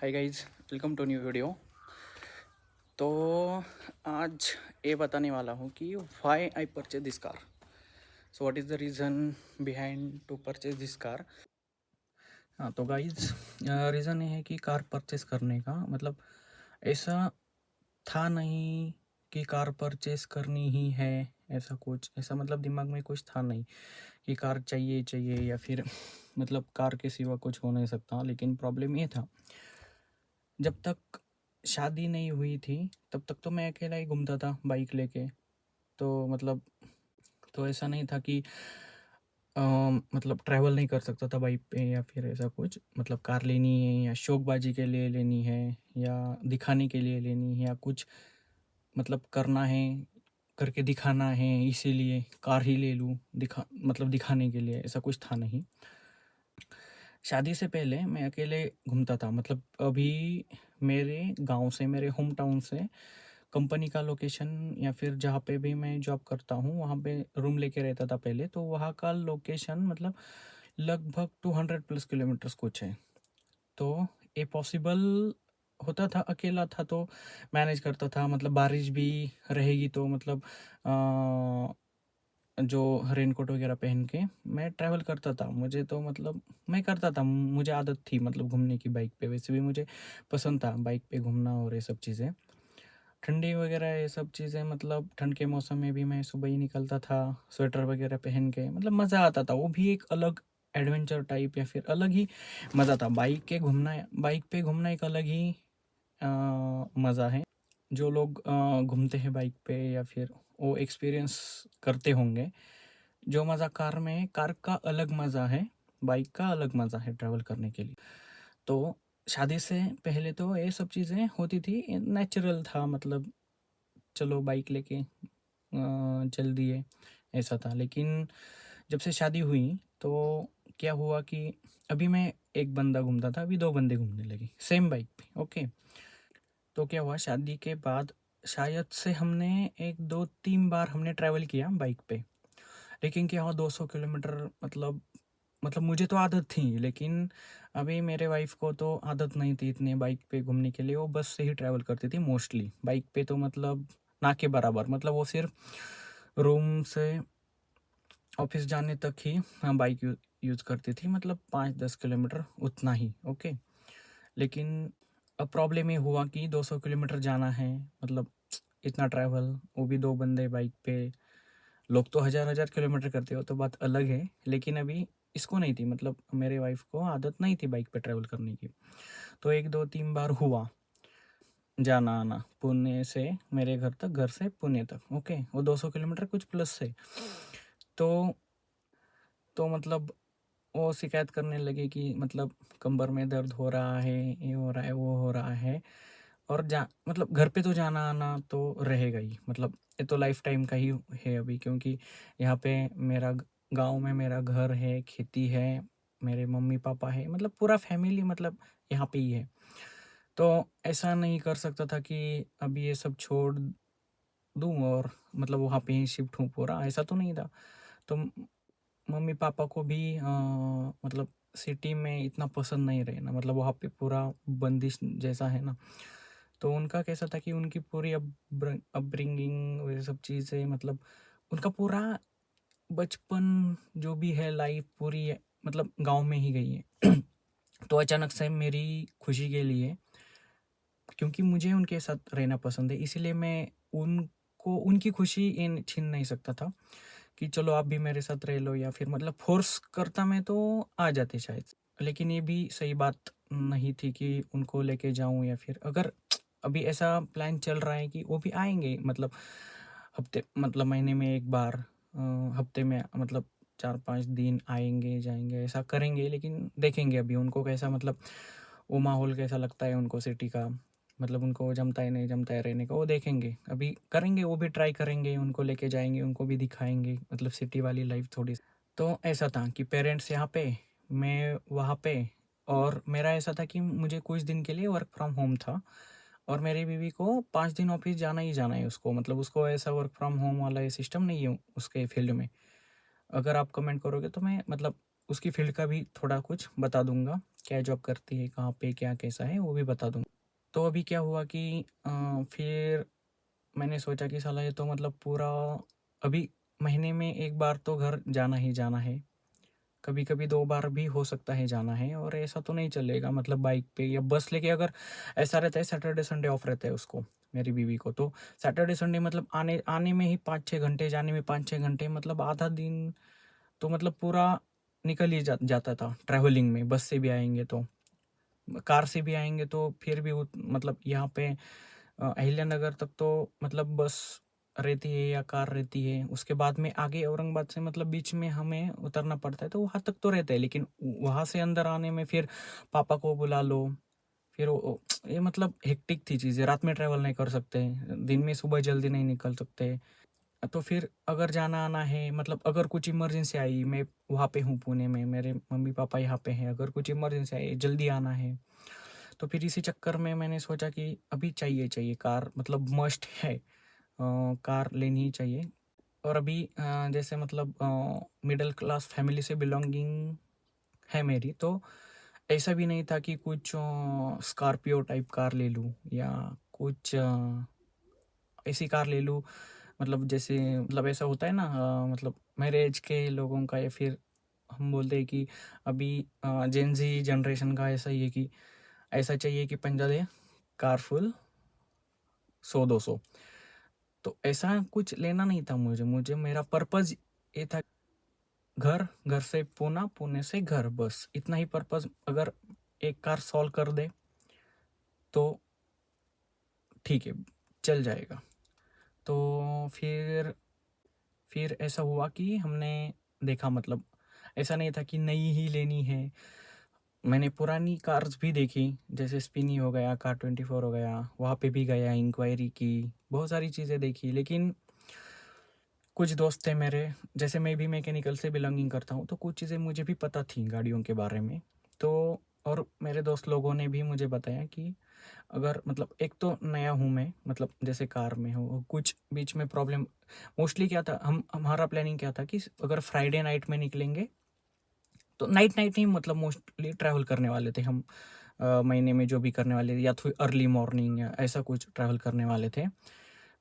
Hi guys, welcome to new video. तो आज ये बताने वाला हूँ कि why I purchase this car. So what is the reason behind to purchase this car. हाँ तो गाइज, रीज़न ये है कि कार परचेज करने का मतलब ऐसा था नहीं कि कार परचेज करनी ही है। ऐसा कुछ ऐसा मतलब दिमाग में कुछ था नहीं कि कार चाहिए चाहिए या फिर मतलब कार के सिवा कुछ हो नहीं सकता। लेकिन प्रॉब्लम ये था, जब तक शादी नहीं हुई थी तब तक तो मैं अकेला ही घूमता था बाइक लेके। तो मतलब तो ऐसा नहीं था कि मतलब ट्रैवल नहीं कर सकता था बाइक पे या फिर ऐसा कुछ। मतलब कार लेनी है या शौकबाजी के लिए लेनी है या दिखाने के लिए लेनी है या कुछ मतलब करना है, करके दिखाना है, इसीलिए कार ही ले लूँ मतलब दिखाने के लिए, ऐसा कुछ था नहीं। शादी से पहले मैं अकेले घूमता था। मतलब अभी मेरे गांव से, मेरे होम टाउन से कंपनी का लोकेशन या फिर जहाँ पे भी मैं जॉब करता हूँ वहाँ पे रूम लेके रहता था पहले। तो वहाँ का लोकेशन मतलब लगभग 200 प्लस किलोमीटर्स कुछ है। तो ये पॉसिबल होता था, अकेला था तो मैनेज करता था। मतलब बारिश भी रहेगी तो मतलब जो रेनकोट वगैरह पहन के मैं ट्रैवल करता था। मुझे तो मतलब मैं करता था, मुझे आदत थी मतलब घूमने की बाइक पे। वैसे भी मुझे पसंद था बाइक पे घूमना और ये सब चीज़ें, ठंडी वगैरह ये सब चीज़ें। मतलब ठंड के मौसम में भी मैं सुबह ही निकलता था स्वेटर वगैरह पहन के। मतलब मज़ा आता था, वो भी एक अलग एडवेंचर टाइप या फिर अलग ही मज़ा था। बाइक पे घूमना एक अलग ही मज़ा है। जो लोग घूमते हैं बाइक पे या फिर वो एक्सपीरियंस करते होंगे। जो मज़ा कार में है, कार का अलग मज़ा है, बाइक का अलग मज़ा है ट्रैवल करने के लिए। तो शादी से पहले तो ये सब चीज़ें होती थी, नेचुरल था। मतलब चलो बाइक लेके चल दिए, ऐसा था। लेकिन जब से शादी हुई तो क्या हुआ कि अभी मैं एक बंदा घूमता था, अभी दो बंदे घूमने लगे सेम बाइक पे। ओके, तो क्या हुआ, शादी के बाद शायद से हमने एक दो तीन बार हमने ट्रैवल किया बाइक पे। लेकिन क्या हुआ, 200 किलोमीटर मतलब मुझे तो आदत थी, लेकिन अभी मेरे वाइफ को तो आदत नहीं थी इतने बाइक पे घूमने के लिए। वो बस से ही ट्रैवल करती थी मोस्टली बाइक पे। तो मतलब ना के बराबर, मतलब वो सिर्फ रूम से ऑफिस जाने तक ही बाइक यूज़ करती थी, मतलब 5-10 किलोमीटर उतना ही। ओके, लेकिन अब प्रॉब्लम ये हुआ कि 200 किलोमीटर जाना है, मतलब इतना ट्रैवल, वो भी दो बंदे बाइक पे। लोग तो हज़ार हज़ार किलोमीटर करते हो तो बात अलग है, लेकिन अभी इसको नहीं थी, मतलब मेरे वाइफ को आदत नहीं थी बाइक पे ट्रैवल करने की। तो एक दो तीन बार हुआ जाना आना पुणे से मेरे घर तक, घर से पुणे तक। ओके, वो 200 किलोमीटर कुछ प्लस से। तो मतलब वो शिकायत करने लगे कि मतलब कमर में दर्द हो रहा है, ये हो रहा है, वो हो रहा है। और मतलब घर पे तो जाना आना तो रहेगा ही। मतलब ये तो लाइफ टाइम का ही है अभी, क्योंकि यहाँ पे मेरा गांव में मेरा घर है, खेती है, मेरे मम्मी पापा है, मतलब पूरा फैमिली मतलब यहाँ पे ही है। तो ऐसा नहीं कर सकता था कि अभी ये सब छोड़ दूँ और मतलब वहाँ पे ही शिफ्ट हूँ पूरा, ऐसा तो नहीं था। तो मम्मी पापा को भी मतलब सिटी में इतना पसंद नहीं रहे ना, मतलब वहाँ पे पूरा बंदिश जैसा है ना। तो उनका कैसा था कि उनकी पूरी अपब्रिंगिंग वो सब चीज़ें, मतलब उनका पूरा बचपन जो भी है लाइफ पूरी मतलब गांव में ही गई है। तो अचानक से मेरी खुशी के लिए, क्योंकि मुझे उनके साथ रहना पसंद है, इसीलिए मैं उनको उनकी खुशी इन छीन नहीं सकता था कि चलो आप भी मेरे साथ रह लो, या फिर मतलब फोर्स करता मैं तो आ जाते शायद। लेकिन ये भी सही बात नहीं थी कि उनको लेके जाऊं, या फिर अगर अभी ऐसा प्लान चल रहा है कि वो भी आएंगे, मतलब हफ्ते मतलब महीने में एक बार, हफ्ते में मतलब 4-5 दिन आएंगे जाएंगे ऐसा करेंगे। लेकिन देखेंगे अभी उनको कैसा, मतलब वो माहौल कैसा लगता है उनको सिटी का, मतलब उनको जमता है नहीं जमता है रहने का, वो देखेंगे। अभी करेंगे, वो भी ट्राई करेंगे, उनको लेके जाएंगे, उनको भी दिखाएंगे मतलब सिटी वाली लाइफ थोड़ी। तो ऐसा था कि पेरेंट्स यहाँ पे, मैं वहाँ पे। और मेरा ऐसा था कि मुझे कुछ दिन के लिए वर्क फ्रॉम होम था, और मेरी बीवी को 5 दिन ऑफिस जाना ही जाना है उसको। मतलब उसको ऐसा वर्क फ्रॉम होम वाला ये सिस्टम नहीं है उसके फील्ड में। अगर आप कमेंट करोगे तो मैं मतलब उसकी फ़ील्ड का भी थोड़ा कुछ बता दूँगा, क्या जॉब करती है, कहाँ पे, क्या कैसा है, वो भी बता दूँगा। तो अभी क्या हुआ कि फिर मैंने सोचा कि साला ये तो मतलब पूरा अभी महीने में 1 बार तो घर जाना ही जाना है। कभी-कभी 2 बार भी हो सकता है जाना है और ऐसा तो नहीं चलेगा मतलब बाइक पे या बस लेके अगर ऐसा रहता है सैटरडे संडे ऑफ रहता है उसको, मेरी बीवी को। तो सैटरडे संडे मतलब आने आने में ही 5-6 घंटे, जाने में 5-6 घंटे मतलब आधा दिन तो मतलब पूरा निकल ही जाता था ट्रैवलिंग में। बस से भी आएँगे तो, कार से भी आएँगे तो फिर भी मतलब यहाँ पे अहिल्यानगर तक तो मतलब बस रहती है या कार रहती है। उसके बाद में आगे औरंगाबाद से मतलब बीच में हमें उतरना पड़ता है, तो वहाँ तक तो रहता है, लेकिन वहाँ से अंदर आने में फिर पापा को बुला लो, फिर ये मतलब हेक्टिक थी चीज़ें। रात में ट्रैवल नहीं कर सकते, दिन में सुबह जल्दी नहीं निकल सकते। तो फिर अगर जाना-आना है मतलब अगर कुछ इमरजेंसी आई, मैं वहाँ पे हूँ पुणे में, मेरे मम्मी-पापा यहाँ पे हैं, अगर कुछ इमरजेंसी आई, जल्दी आना है, तो फिर इसी चक्कर में मैंने सोचा कि अभी चाहिए कार मतलब मस्ट है। कार लेनी ही चाहिए। और अभी जैसे मतलब मिडल क्लास फैमिली से बिलोंगिंग है मेरी, तो ऐसा भी नहीं था कि कुछ स्कॉर्पियो टाइप कार ले लूँ या कुछ ऐसी कार ले लूँ मतलब जैसे मतलब ऐसा होता है ना मतलब मेरे एज के लोगों का या फिर हम बोलते हैं कि अभी जेन ज़ी जनरेशन का ऐसा ही है कि ऐसा चाहिए कि पंजा दे कार फुल 100-200। तो ऐसा कुछ लेना नहीं था मुझे मेरा पर्पज़ ये था घर से पूना, पुणे से घर, बस इतना ही पर्पज़ अगर एक कार सॉल्व कर दे तो ठीक है, चल जाएगा। तो फिर ऐसा हुआ कि हमने देखा मतलब ऐसा नहीं था कि नई ही लेनी है। मैंने पुरानी कार्स भी देखी, जैसे स्पिनी हो गया, कार 24 हो गया, वहाँ पे भी गया, इंक्वायरी की, बहुत सारी चीज़ें देखी। लेकिन कुछ दोस्त थे मेरे, जैसे मैं भी मैकेनिकल से बिलोंगिंग करता हूँ, तो कुछ चीज़ें मुझे भी पता थी गाड़ियों के बारे में। तो और मेरे दोस्त लोगों ने भी मुझे बताया कि अगर मतलब एक तो नया हूँ मैं, मतलब जैसे कार में हो, कुछ बीच में प्रॉब्लम मोस्टली क्या था, हमारा प्लानिंग क्या था कि अगर फ्राइडे नाइट में निकलेंगे, तो नाइट ही मतलब मोस्टली ट्रैवल करने वाले थे हम। महीने में जो भी करने वाले थे या तो अर्ली मॉर्निंग या ऐसा कुछ ट्रैवल करने वाले थे।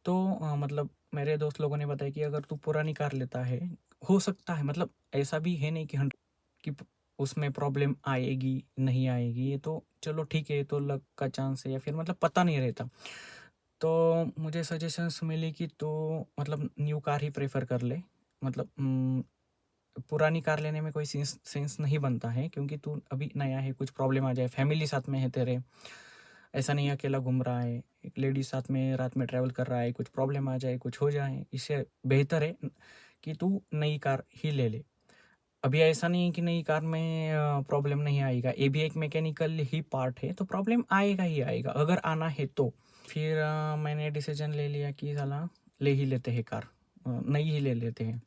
तो मतलब मेरे दोस्त लोगों ने बताया कि अगर तू पुरानी कार लेता है, हो सकता है मतलब ऐसा भी है नहीं कि कि उसमें प्रॉब्लम आएगी, नहीं आएगी, ये तो चलो ठीक है, ये तो लक का चांस है या फिर मतलब पता नहीं रहता। तो मुझे सजेशंस मिली कि तू मतलब न्यू कार ही प्रेफ़र कर ले। मतलब पुरानी कार लेने में कोई सेंस सेंस नहीं बनता है क्योंकि तू अभी नया है, कुछ प्रॉब्लम आ जाए, फैमिली साथ में है तेरे, ऐसा नहीं है अकेला घूम रहा है, एक लेडीज़ साथ में रात में ट्रैवल कर रहा है, कुछ प्रॉब्लम आ जाए, कुछ हो जाए, इससे बेहतर है कि तू नई कार ही ले ले। अभी ऐसा नहीं है कि नई कार में प्रॉब्लम नहीं आएगा, ये भी एक मैकेनिकल ही पार्ट है, तो प्रॉब्लम आएगा ही आएगा, अगर आना है तो। फिर मैंने डिसीजन ले लिया कि साला ले ही लेते हैं कार, नई ही ले लेते हैं।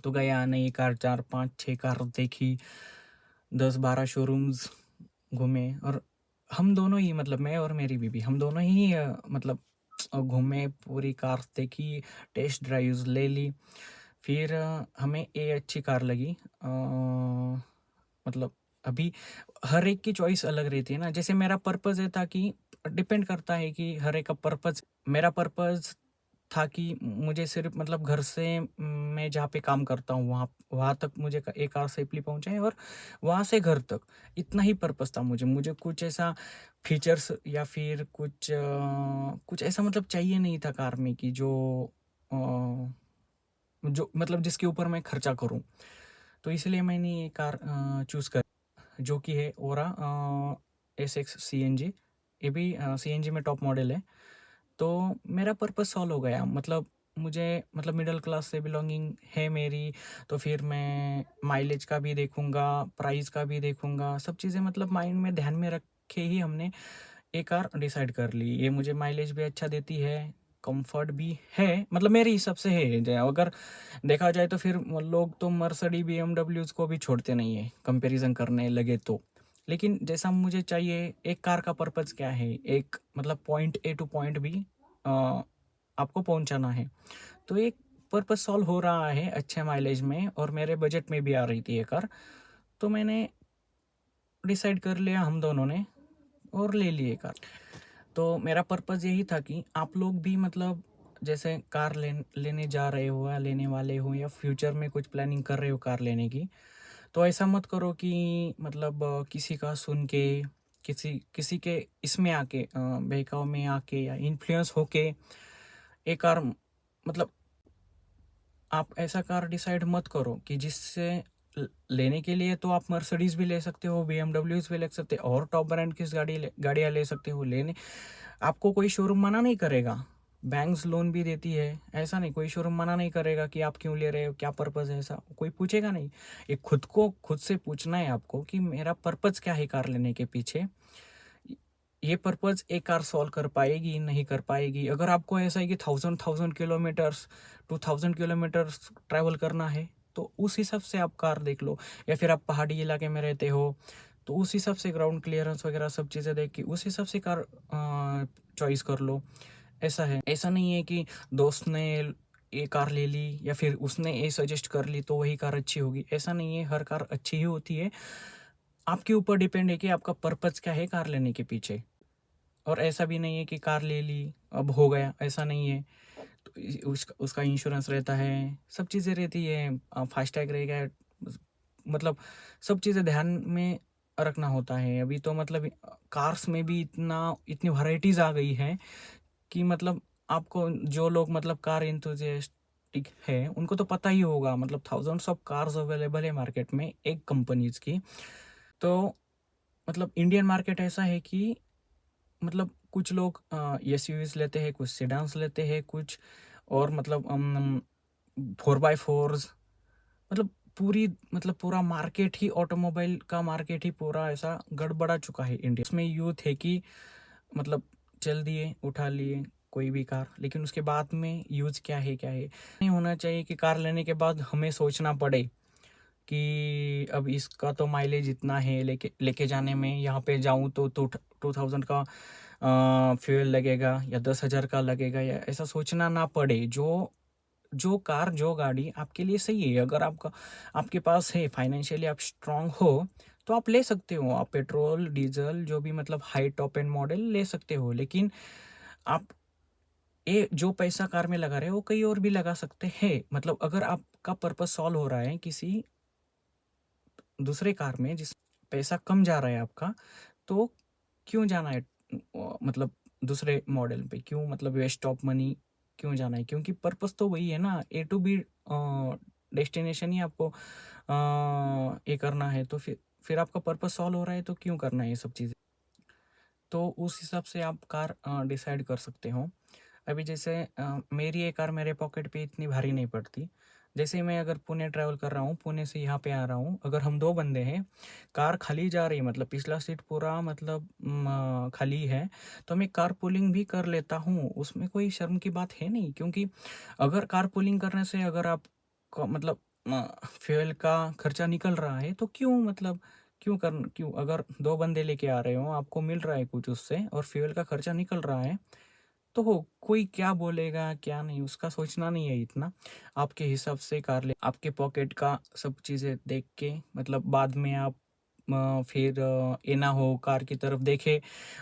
तो गया नई कार, 4-5-6 कार देखी, 10-12 शोरूम्स घूमे और हम दोनों ही मतलब मैं और मेरी बीवी हम दोनों ही मतलब घूमे, पूरी कार्स देखी, टेस्ट ड्राइव्स ले ली। फिर हमें ये अच्छी कार लगी। मतलब अभी हर एक की चॉइस अलग रहती है ना, जैसे मेरा पर्पज़ ये था कि डिपेंड करता है कि हर एक का पर्पज़, मेरा पर्पज़ था कि मुझे सिर्फ़ मतलब घर से मैं जहाँ पे काम करता हूँ वहाँ वहाँ तक मुझे एक कार सेफ़ली पहुँचाए और वहाँ से घर तक, इतना ही पर्पज़ था मुझे। मुझे कुछ ऐसा फ़ीचर्स या फिर कुछ ऐसा मतलब चाहिए नहीं था कार में कि अ, जो मतलब जिसके ऊपर मैं खर्चा करूँ। तो इसलिए मैंने ये कार चूज़ कर जो कि है ओरा एसएक्स सीएनजी। ये भी सीएनजी में टॉप मॉडल है। तो मेरा पर्पस सॉल्व हो गया, मतलब मुझे मतलब मिडिल क्लास से बिलोंगिंग है मेरी, तो फिर मैं माइलेज का भी देखूंगा, प्राइस का भी देखूंगा, सब चीज़ें मतलब माइंड में ध्यान में रखे ही हमने एक कार डिसाइड कर ली। ये मुझे माइलेज भी अच्छा देती है, कंफर्ट भी है, मतलब मेरे हिसाब से है। अगर देखा जाए तो फिर लोग तो मर्सिडीज बीएमडब्ल्यूज को भी छोड़ते नहीं है कंपैरिजन करने लगे तो। लेकिन जैसा मुझे चाहिए, एक कार का पर्पस क्या है, एक मतलब point A to point B आपको पहुंचाना है, तो एक पर्पस सॉल्व हो रहा है अच्छे माइलेज में और मेरे बजट में भी आ रही थी ये कार, तो मैंने डिसाइड कर लिया हम दोनों ने और ले लिए कार। तो मेरा पर्पस यही था कि आप लोग भी मतलब जैसे कार लेने जा रहे हो या लेने वाले हो या फ्यूचर में कुछ प्लानिंग कर रहे हो कार लेने की, तो ऐसा मत करो कि मतलब किसी का सुन के, किसी किसी के इसमें आके बहकाव में आके या इन्फ्लुएंस होके एक कार मतलब आप ऐसा कार डिसाइड मत करो कि जिससे लेने के लिए तो आप मर्सिडीज भी ले सकते हो, बीएमडब्ल्यूज भी ले सकते हो और टॉप ब्रांड की गाड़ियाँ ले सकते हो। लेने आपको कोई शोरूम मना नहीं करेगा, बैंक्स लोन भी देती है, ऐसा नहीं कोई शोरूम मना नहीं करेगा कि आप क्यों ले रहे हो, क्या पर्पज़ है, ऐसा कोई पूछेगा नहीं। ये खुद से पूछना है आपको कि मेरा पर्पज़ क्या है कार लेने के पीछे। ये पर्पज़ एक कार सॉल्व कर पाएगी, नहीं कर पाएगी। अगर आपको ऐसा है कि 1000 किलोमीटर्स 2000 किलोमीटर्स ट्रैवल करना है, तो उस हिसाब से आप कार देख लो। या फिर आप पहाड़ी इलाके में रहते हो, तो उस हिसाब से ग्राउंड क्लियरेंस वगैरह सब चीज़ें देख के उस हिसाब से कार चॉइस कर लो। ऐसा है, ऐसा नहीं है कि दोस्त ने ये कार ले ली या फिर उसने ये सजेस्ट कर ली तो वही कार अच्छी होगी, ऐसा नहीं है। हर कार अच्छी ही होती है। आपके ऊपर डिपेंड है कि आपका पर्पज़ क्या है कार लेने के पीछे। और ऐसा भी नहीं है कि कार ले ली अब हो गया, ऐसा नहीं है। तो उसका इंश्योरेंस रहता है, सब चीज़ें रहती है, फास्टैग रहेगा, मतलब सब चीज़ें ध्यान में रखना होता है। अभी तो मतलब कार्स में भी इतनी वैराइटीज़ आ गई है कि मतलब आपको जो लोग मतलब कार एंथुसियास्टिक है उनको तो पता ही होगा, मतलब थाउजेंड्स ऑफ कार्स अवेलेबल है मार्केट में एक कंपनीज की। तो मतलब इंडियन मार्केट ऐसा है कि मतलब कुछ लोग एसयूवीज लेते हैं, कुछ सेडान्स लेते हैं, कुछ और मतलब 4x4, मतलब पूरा मार्केट ही ऑटोमोबाइल का मार्केट ही पूरा ऐसा गड़बड़ा चुका है इंडिया। इसमें यूथ है कि मतलब चल दिए उठा लिए कोई भी कार, लेकिन उसके बाद में यूज क्या है नहीं होना चाहिए कि कार लेने के बाद हमें सोचना पड़े कि अब इसका तो माइलेज इतना है, लेके लेके जाने में यहाँ पे जाऊँ तो 2000 का फ्यूल लगेगा या 10,000 का लगेगा, या ऐसा सोचना ना पड़े। जो जो कार जो गाड़ी आपके लिए सही है, अगर आपके पास है फाइनेंशियली, आप स्ट्रांग हो, तो आप ले सकते हो। आप पेट्रोल डीजल जो भी मतलब हाई टॉप एंड मॉडल ले सकते हो, लेकिन आप ये जो पैसा कार में लगा रहे हो वो कहीं और भी लगा सकते हैं। मतलब अगर आपका पर्पस सॉल्व हो रहा है किसी दूसरे कार में जिस पैसा कम जा रहा है आपका, तो क्यों जाना है मतलब दूसरे मॉडल पे, क्यों मतलब वेस्ट ऑफ मनी क्यों जाना है? क्योंकि पर्पस तो वही है ना, ए टू बी डेस्टिनेशन ही आपको ये करना है। तो फिर आपका पर्पस सॉल्व हो रहा है तो क्यों करना है ये सब चीज़ें? तो उस हिसाब से आप कार डिसाइड कर सकते हो। अभी जैसे मेरी ये कार मेरे पॉकेट पे इतनी भारी नहीं पड़ती। जैसे मैं अगर पुणे ट्रैवल कर रहा हूँ, पुणे से यहाँ पे आ रहा हूँ, अगर हम 2 बंदे हैं, कार खाली जा रही है मतलब पिछला सीट पूरा मतलब खाली है, तो मैं कारपूलिंग भी कर लेता हूँ। उसमें कोई शर्म की बात है नहीं, क्योंकि अगर कारपूलिंग करने से अगर आपका मतलब फ्यूल का खर्चा निकल रहा है तो क्यों अगर 2 बंदे लेके आ रहे हो, आपको मिल रहा है कुछ उससे और फ्यूल का खर्चा निकल रहा है, तो हो कोई क्या बोलेगा क्या नहीं उसका सोचना नहीं है इतना। आपके हिसाब से कार ले, आपके पॉकेट का सब चीज़ें देख के मतलब बाद में आप फिर ये ना हो कार की तरफ देखे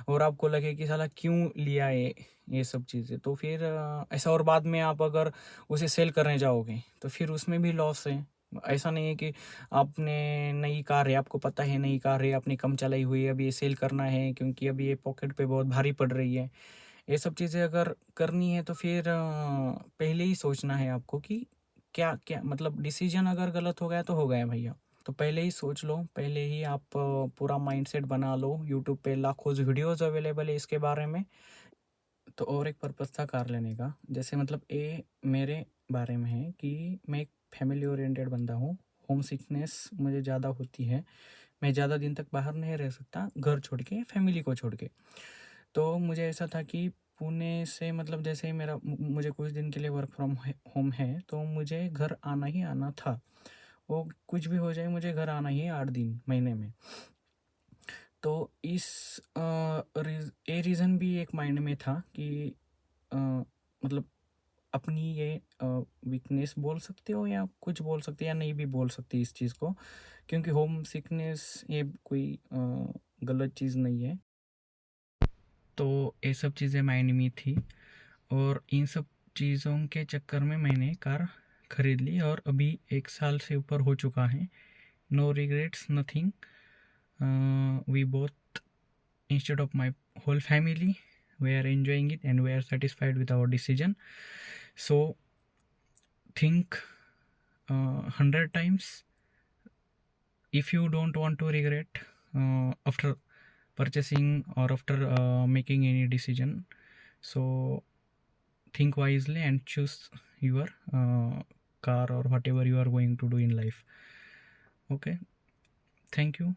और आपको लगे कि साला क्यों लिया ये सब चीज़ें, तो फिर ऐसा और बाद में आप अगर उसे सेल करने जाओगे तो फिर उसमें भी लॉस है। ऐसा नहीं है कि आपने नई कार है, आपको पता है नई कार है, आपने कम चलाई हुई है, अभी ये सेल करना है क्योंकि अभी ये पॉकेट पे बहुत भारी पड़ रही है। ये सब चीज़ें अगर करनी है तो फिर पहले ही सोचना है आपको कि क्या क्या मतलब डिसीजन अगर गलत हो गया तो हो गया भैया। तो पहले ही सोच लो, पहले ही आप पूरा माइंडसेट बना लो। यूट्यूब पे लाखों वीडियोस अवेलेबल है इसके बारे में। तो और एक पर्पज़ था कार लेने का, जैसे मतलब ये मेरे बारे में है कि मैं एक फैमिली ओरिएंटेड बंदा हूँ। होम सिकनेस मुझे ज़्यादा होती है, मैं ज़्यादा दिन तक बाहर नहीं रह सकता घर छोड़ के, फैमिली को छोड़ के। तो मुझे ऐसा था कि पुणे से मतलब जैसे ही मुझे कुछ दिन के लिए वर्क फ्रॉम होम है तो मुझे घर आना ही आना था। वो कुछ भी हो जाए मुझे घर आना ही है 8 दिन महीने में। तो ये रीज़न भी एक माइंड में था कि मतलब अपनी ये वीकनेस बोल सकते हो या कुछ बोल सकते या नहीं भी बोल सकते इस चीज़ को, क्योंकि होम सिकनेस ये कोई गलत चीज़ नहीं है। तो ये सब चीज़ें मायने में थी और इन सब चीज़ों के चक्कर में मैंने कार खरीद ली और अभी 1 साल से ऊपर हो चुका है। No regrets, nothing. We both, instead of my whole family, we are enjoying it and we are satisfied with our decision. So think 100 times if you don't want to regret after purchasing or after making any decision. So think wisely and choose your car or whatever you are going to do in life. Okay, thank you.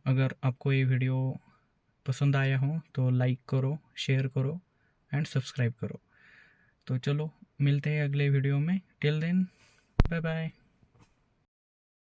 अगर आपको ये video पसंद आया हो तो like करो, share करो and subscribe करो। तो चलो मिलते हैं अगले वीडियो में। Till then, bye bye.